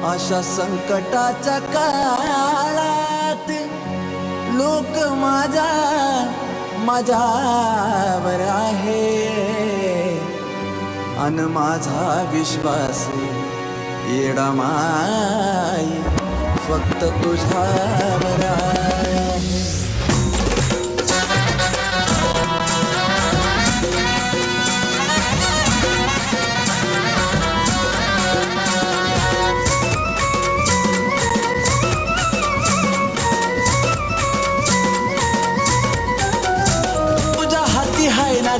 अशा संकटाच्या काळात लोक माझ्यावर आहे अन माझा विश्वास येडा माई फक्त तुझ्यावर आहे.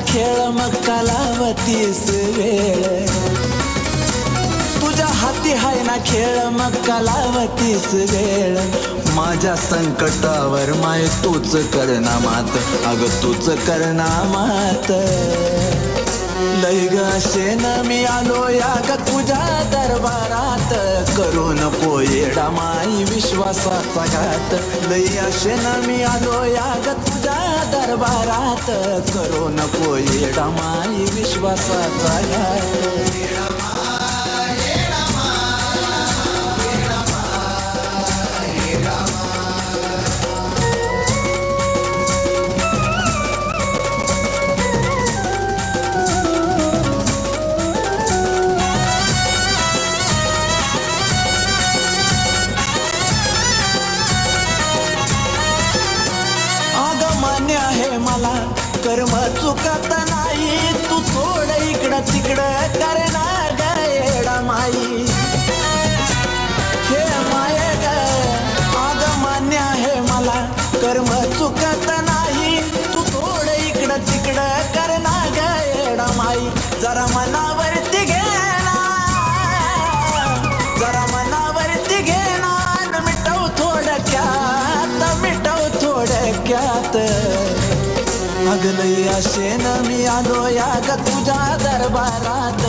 खेळ मग कालावतीस वेळ तुझ्या हाती हाय ना खेळ मग कालावतीस वेळ माझ्या संकटावर माय तूच करना मात अग तूच करना मात लय ग शेन मी आलो या ग तुझ्या दरबारात करू नको येडा माई विश्वासाचा घात लय शेन मी आलो या ग तुझ्या दरबारात करू नको येडा माई विश्वासाचा घात. कर्म चुकत नाही तू थोडं इकडं तिकडं करणार ग येडा माई हे माये ग आग मान्य आहे मला कर्म चुकत नाही तू थोडं इकडं तिकडं करणार ग येडा माई जरा मनावरती घेना जरा मनावरती घेना मिटव थोडक्यात अगलई अशेन मी आलो या ग तुझ्या दरबारात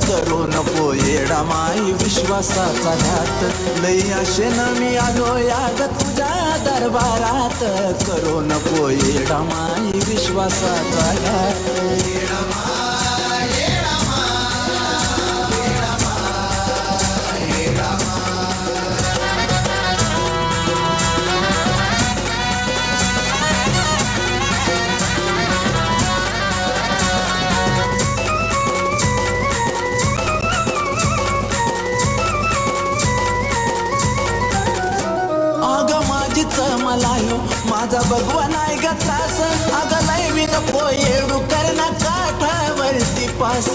करू नको येडा माई विश्वासाचा घात लई अशेन मी आलो या ग तुझ्या दरबारात करू नको येडा माई विश्वासाचा घात. मला यो माझा भगवान आहे ग त्रास अग लय नको येडू करना काठावरती पास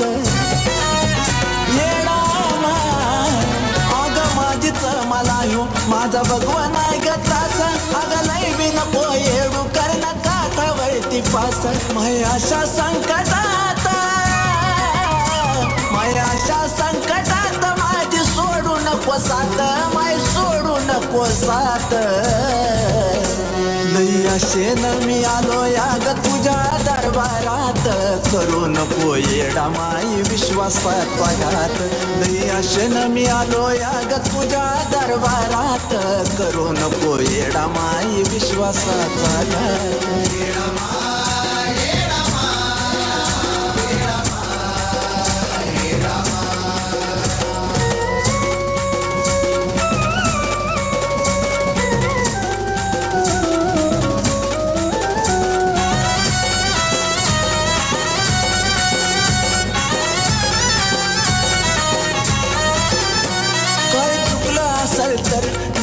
येडा अग माझीच मला यो माझा भगवान आहे ग त्रास अग लय नको येडू करना काठावरती पास माय अशा संकटात माझी सोडू नको साथ माय सोडू नको साथ लई अशेन मी आलो या ग तुझ्या दरबारात करू नको येडा माई विश्वासाचा घात लई अशेन मी आलो या ग तुझ्या दरबारात करू नको येडा माई विश्वासाचा घात.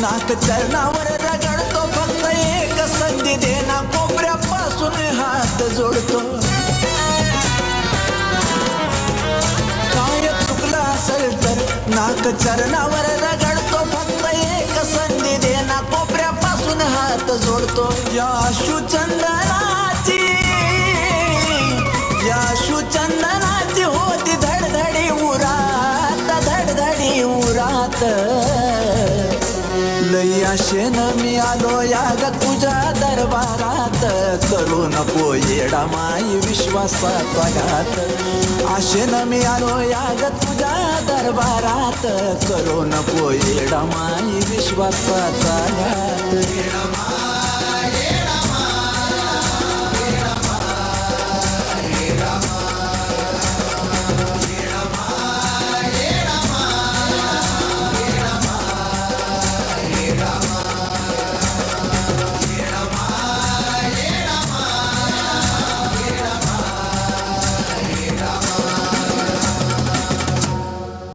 नाक चरणावर रगडतो फक्त एक संधी देना कोपऱ्यापासून हात जोडतो काय चुकलं असेल तर नाक चरणावर रगडतो फक्त एक संधी देना कोपऱ्यापासून हात जोडतो या शुचंदनाची होती धडधडी उरात लई अशेन मी आलो या ग तुझ्या दरबारात करू नको येडा माई विश्वासाचा घात अशेन मी आलो या ग तुझ्या दरबारात करू नको येडा माई विश्वासाचा घात.